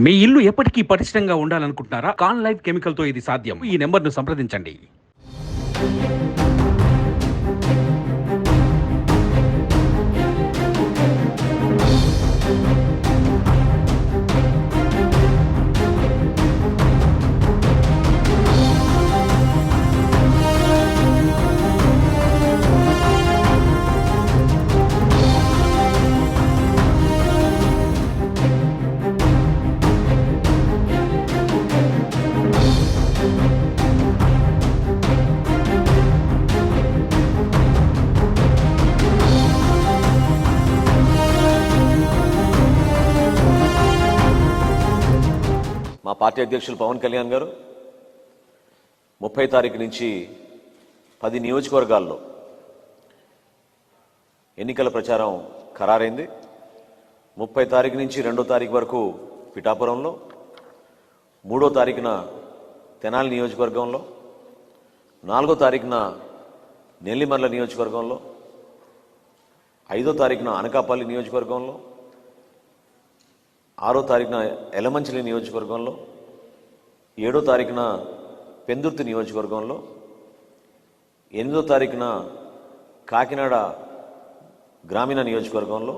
మీ ఇల్లు ఎప్పటికీ పటిష్టంగా ఉండాలనుకుంటున్నారా? కాన్ లైఫ్ కెమికల్ తో ఇది సాధ్యం. ఈ నెంబర్ను సంప్రదించండి. మా పార్టీ అధ్యక్షులు పవన్ కళ్యాణ్ గారు 30 తారీఖు నుంచి 10 నియోజకవర్గాల్లో ఎన్నికల ప్రచారం ఖరారైంది. 30 తారీఖు నుంచి 2వ తారీఖు వరకు పిఠాపురంలో, 3వ తారీఖున తెనాలి నియోజకవర్గంలో, 4వ తారీఖున నెల్లిమర్ల నియోజకవర్గంలో, 5వ తారీఖున అనకాపల్లి నియోజకవర్గంలో, 6వ తారీఖున ఎలమంచిలి నియోజకవర్గంలో, 7వ తారీఖున పెందుర్తి నియోజకవర్గంలో, 8వ తారీఖున కాకినాడ గ్రామీణ నియోజకవర్గంలో,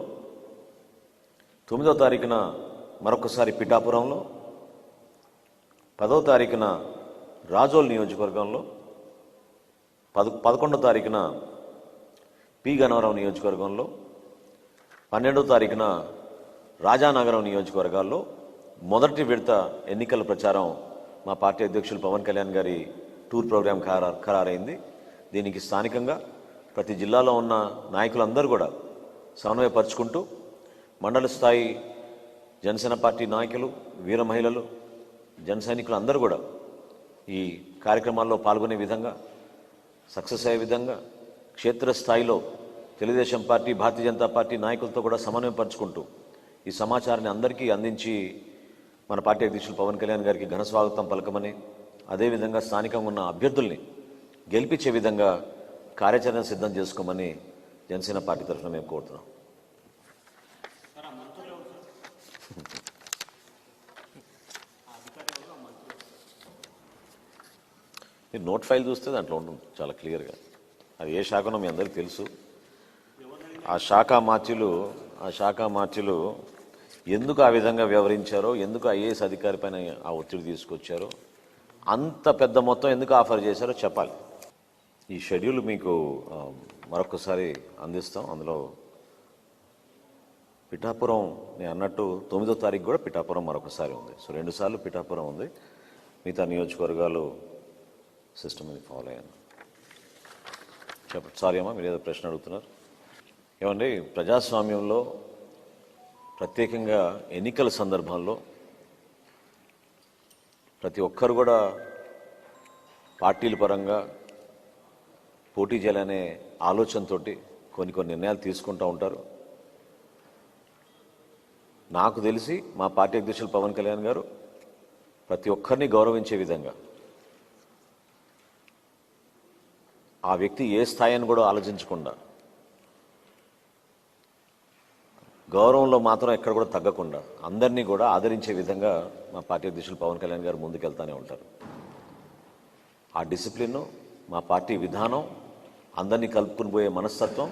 9వ తారీఖున మరొకసారి పిఠాపురంలో, 10వ తారీఖున రాజోల్ నియోజకవర్గంలో, 11వ తారీఖున పి గన్నవరం నియోజకవర్గంలో, 12వ తారీఖున రాజానగరం నియోజకవర్గాల్లో మొదటి విడత ఎన్నికల ప్రచారం మా పార్టీ అధ్యక్షులు పవన్ కళ్యాణ్ గారి టూర్ ప్రోగ్రాం ఖరారైంది. దీనికి స్థానికంగా ప్రతి జిల్లాలో ఉన్న నాయకులందరూ కూడా సమన్వయపరుచుకుంటూ మండల స్థాయి జనసేన పార్టీ నాయకులు, వీర మహిళలు, జన సైనికులు అందరూ కూడా ఈ కార్యక్రమాల్లో పాల్గొనే విధంగా, సక్సెస్ అయ్యే విధంగా క్షేత్రస్థాయిలో తెలుగుదేశం పార్టీ, భారతీయ జనతా పార్టీ నాయకులతో కూడా సమన్వయపరుచుకుంటూ ఈ సమాచారాన్ని అందరికీ అందించి మన పార్టీ అధ్యక్షులు పవన్ కళ్యాణ్ గారికి ఘన స్వాగతం పలకమని, అదేవిధంగా స్థానికంగా ఉన్న అభ్యర్థుల్ని గెలిపించే విధంగా కార్యాచరణ సిద్ధం చేసుకోమని జనసేన పార్టీ తరఫున మేము కోరుతున్నాం. మీరు నోట్ ఫైల్ చూస్తే దాంట్లో ఉంటుంది చాలా క్లియర్గా. అది ఏ శాఖనో మీ అందరికీ తెలుసు. ఆ శాఖ మార్చులు ఎందుకు ఆ విధంగా వ్యవహరించారో, ఎందుకు ఐఏఎస్ అధికారి పైన ఆ ఒత్తిడి తీసుకొచ్చారో, అంత పెద్ద మొత్తం ఎందుకు ఆఫర్ చేశారో చెప్పాలి. ఈ షెడ్యూల్ మీకు మరొకసారి అందిస్తాం. అందులో పిఠాపురం నేను అన్నట్టు 9వ తారీఖు కూడా పిఠాపురం మరొకసారి ఉంది. సో 2 సార్లు పిఠాపురం ఉంది. మిగతా నియోజకవర్గాలు సిస్టమ్ అని ఫాలో అయ్యాను. చెప్పండి. సారీ అమ్మా, మీరు ఏదో ప్రశ్న అడుగుతున్నారు. ఏమండి, ప్రజాస్వామ్యంలో ప్రత్యేకంగా ఎన్నికల సందర్భంలో ప్రతి ఒక్కరు కూడా పార్టీల పరంగా పోటీ చేయాలనే ఆలోచనతో కొన్ని నిర్ణయాలు తీసుకుంటూ ఉంటారు. నాకు తెలిసి మా పార్టీ అధ్యక్షులు పవన్ కళ్యాణ్ గారు ప్రతి ఒక్కరిని గౌరవించే విధంగా, ఆ వ్యక్తి ఏ స్థాయిని కూడా ఆలోచించకుండా, గౌరవంలో మాత్రం ఎక్కడ కూడా తగ్గకుండా అందరినీ కూడా ఆదరించే విధంగా మా పార్టీ అధ్యక్షులు పవన్ కళ్యాణ్ గారు ముందుకెళ్తూనే ఉంటారు. ఆ డిసిప్లిన్, మా పార్టీ విధానం, అందరినీ కలుపుకుని పోయే మనస్తత్వం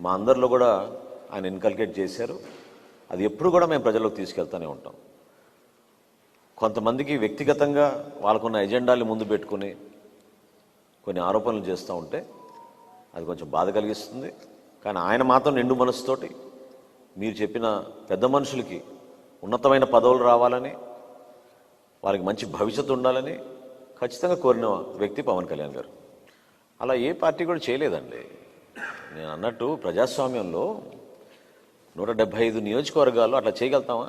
మా అందరిలో కూడా ఆయన ఇన్కల్కేట్ చేశారు. అది ఎప్పుడు కూడా మేము ప్రజల్లోకి తీసుకెళ్తూనే ఉంటాం. కొంతమందికి వ్యక్తిగతంగా వాళ్ళకున్న ఎజెండాలు ముందు పెట్టుకుని కొన్ని ఆరోపణలు చేస్తూ ఉంటే అది కొంచెం బాధ కలిగిస్తుంది. కానీ ఆయన మాత్రం నిండు మనసుతోటి మీరు చెప్పిన పెద్ద మనుషులకి ఉన్నతమైన పదవులు రావాలని, వారికి మంచి భవిష్యత్తు ఉండాలని ఖచ్చితంగా కోరిన వ్యక్తి పవన్ కళ్యాణ్ గారు. అలా ఏ పార్టీ కూడా చేయలేదండి. నేను అన్నట్టు ప్రజాస్వామ్యంలో 175 నియోజకవర్గాల్లో అట్లా చేయగలుగుతామా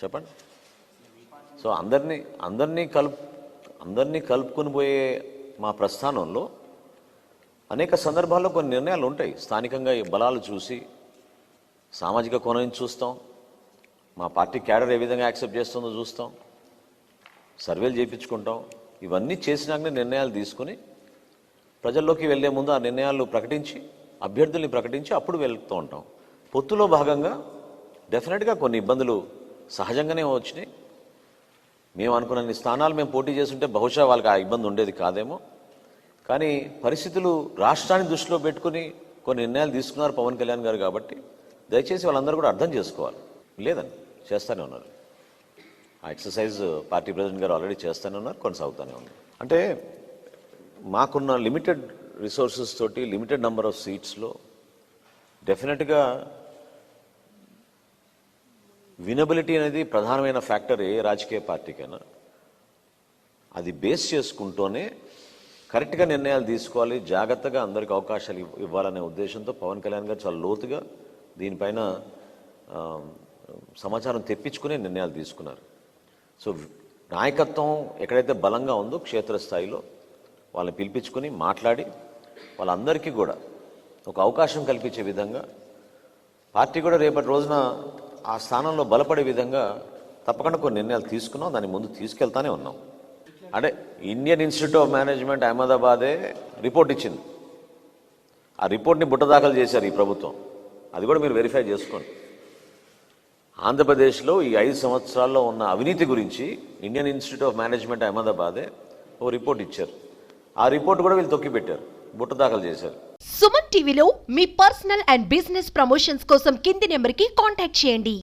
చెప్పండి? సో అందరినీ కలుపుకొని పోయే మా ప్రస్థానంలో అనేక సందర్భాల్లో కొన్ని నిర్ణయాలు ఉంటాయి. స్థానికంగా ఈ బలాలు చూసి, సామాజిక కోణం చూస్తాం, మా పార్టీ క్యాడర్ ఏ విధంగా యాక్సెప్ట్ చేస్తుందో చూస్తాం, సర్వేలు చేయించుకుంటాం. ఇవన్నీ చేసినాకనే నిర్ణయాలు తీసుకుని ప్రజల్లోకి వెళ్లే ముందు ఆ నిర్ణయాలు ప్రకటించి, అభ్యర్థుల్ని ప్రకటించి అప్పుడు వెళ్తూ ఉంటాం. పొత్తులో భాగంగా డెఫినెట్గా కొన్ని ఇబ్బందులు సహజంగానే వచ్చినాయి. మేము అనుకున్న స్థానాలు మేము పోటీ చేస్తుంటే బహుశా వాళ్ళకి ఆ ఇబ్బంది ఉండేది కాదేమో. కానీ పరిస్థితులు రాష్ట్రాన్ని దృష్టిలో పెట్టుకుని కొన్ని నిర్ణయాలు తీసుకున్నారు పవన్ కళ్యాణ్ గారు. కాబట్టి దయచేసి వాళ్ళందరూ కూడా అర్థం చేసుకోవాలి. లేదని చేస్తూనే ఉన్నారు. ఆ ఎక్సర్సైజ్ పార్టీ ప్రెసిడెంట్ గారు ఆల్రెడీ చేస్తూనే ఉన్నారు, కొనసాగుతూనే ఉన్నారు. అంటే మాకున్న లిమిటెడ్ రిసోర్సెస్ తోటి లిమిటెడ్ నెంబర్ ఆఫ్ సీట్స్లో డెఫినెట్గా వినబిలిటీ అనేది ప్రధానమైన ఫ్యాక్టర్ ఏ రాజకీయ పార్టీకైనా. అది బేస్ చేసుకుంటూనే కరెక్ట్గా నిర్ణయాలు తీసుకోవాలి, జాగ్రత్తగా అందరికీ అవకాశాలు ఇవ్వాలనే ఉద్దేశంతో పవన్ కళ్యాణ్ గారు చాలా లోతుగా దీనిపైన సమాచారం తెప్పించుకునే నిర్ణయాలు తీసుకున్నారు. సో నాయకత్వం ఎక్కడైతే బలంగా ఉందో క్షేత్రస్థాయిలో వాళ్ళని పిలిపించుకొని మాట్లాడి వాళ్ళందరికీ కూడా ఒక అవకాశం కల్పించే విధంగా పార్టీ కూడా రేపటి రోజున ఆ స్థానంలో బలపడే విధంగా తప్పకుండా కొన్ని నిర్ణయాలు తీసుకున్నాం, దాన్ని ముందు తీసుకెళ్తానే ఉన్నాం. అంటే ఇండియన్ ఇన్స్టిట్యూట్ ఆఫ్ మేనేజ్మెంట్ అహ్మదాబాదే రిపోర్ట్ ఇచ్చింది. ఆ రిపోర్ట్ని బుట్టదాఖలు చేశారు ఈ ప్రభుత్వం. అది కూడా మీరు వెరిఫై చేసుకోండి. ఆంధ్రప్రదేశ్లో ఈ 5 సంవత్సరాల్లో ఉన్న అవినీతి గురించి ఇండియన్ ఇన్స్టిట్యూట్ ఆఫ్ మేనేజ్మెంట్ అహ్మదాబాదే ఓ రిపోర్ట్ ఇచ్చారు. ఆ రిపోర్ట్ కూడా వీళ్ళు తొక్కిపెట్టారు, బుట్టదాఖలు చేశారు. సుమన్ టీవీలో మీ పర్సనల్ అండ్ బిజినెస్ ప్రమోషన్స్ కోసం కింది నెంబర్కి కాంటాక్ట్ చేయండి.